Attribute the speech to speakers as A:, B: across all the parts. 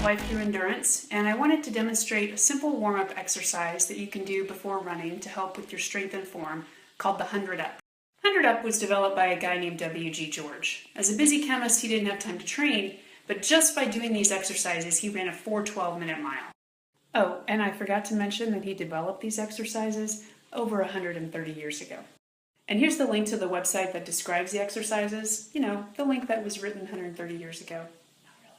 A: Life Through Endurance, and I wanted to demonstrate a simple warm-up exercise that you can do before running to help with your strength and form called the 100 Up. 100 Up was developed by a guy named W.G. George. As a busy chemist, he didn't have time to train, but just by doing these exercises, he ran a 4:12-minute mile. Oh, and I forgot to mention that he developed these exercises over 130 years ago. And here's the link to the website that describes the exercises. You know, the link that was written 130 years ago. Not really.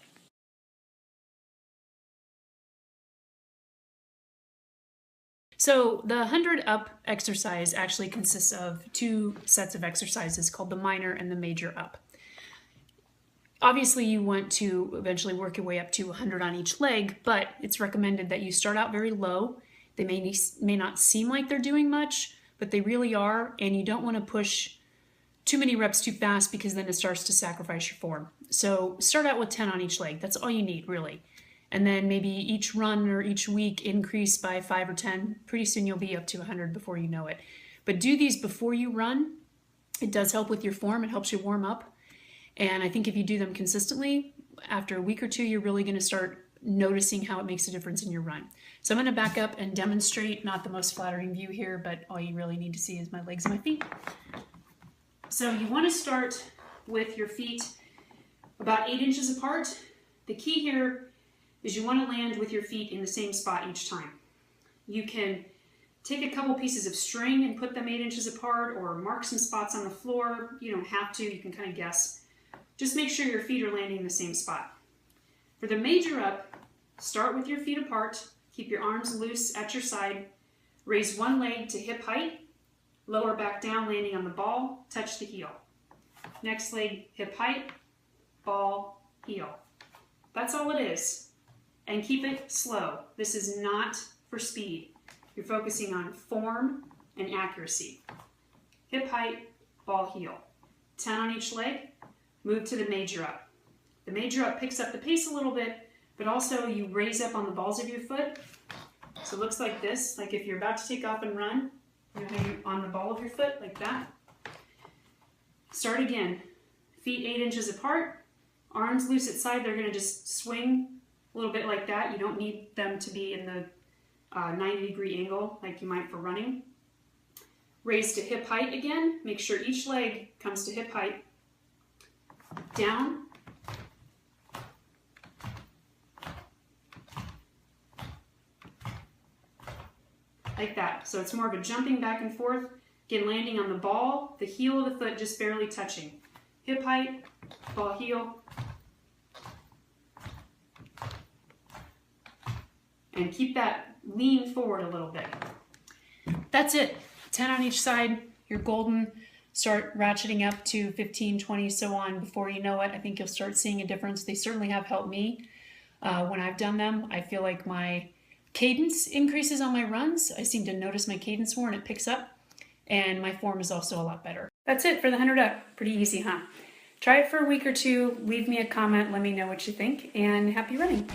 A: So the 100 Up exercise actually consists of two sets of exercises called the minor and the major up. Obviously, you want to eventually work your way up to 100 on each leg, but it's recommended that you start out very low. They may not seem like they're doing much, but they really are, and you don't want to push too many reps too fast because then it starts to sacrifice your form. So start out with 10 on each leg. That's all you need, really. And then maybe each run or each week increase by 5 or 10. Pretty soon you'll be up to 100 before you know it. But do these before you run. It does help with your form. It helps you warm up. And I think if you do them consistently, after a week or two, you're really going to start noticing how it makes a difference in your run. So I'm going to back up and demonstrate, not the most flattering view here, but all you really need to see is my legs and my feet. So you want to start with your feet about 8 inches apart. The key here is you want to land with your feet in the same spot each time. You can take a couple pieces of string and put them 8 inches apart, or mark some spots on the floor. You don't have to, you can kind of guess. Just make sure your feet are landing in the same spot. For the major up, start with your feet apart, keep your arms loose at your side, raise one leg to hip height, lower back down landing on the ball, touch the heel. Next leg, hip height, ball, heel. That's all it is. And keep it slow. This is not for speed. You're focusing on form and accuracy. Hip height, ball, heel. 10 on each leg. Move to the major up. The major up picks up the pace a little bit, but also you raise up on the balls of your foot. So it looks like this, like if you're about to take off and run, you're on the ball of your foot like that. Start again. Feet 8 inches apart, arms loose at side. They're going to just swing a little bit like that. You don't need them to be in the 90-degree angle like you might for running. Raise to hip height again. Make sure each leg comes to hip height. Down, like that. So it's more of a jumping back and forth, again landing on the ball, the heel of the foot just barely touching. Hip height, ball, heel, and keep that lean forward a little bit. That's it. 10 on each side, you're golden. Start ratcheting up to 15, 20, so on. Before you know it, I think you'll start seeing a difference. They certainly have helped me when I've done them. I feel like my cadence increases on my runs. I seem to notice my cadence more and it picks up. And my form is also a lot better. That's it for the 100 Up. Pretty easy, huh? Try it for a week or two. Leave me a comment. Let me know what you think. And happy running.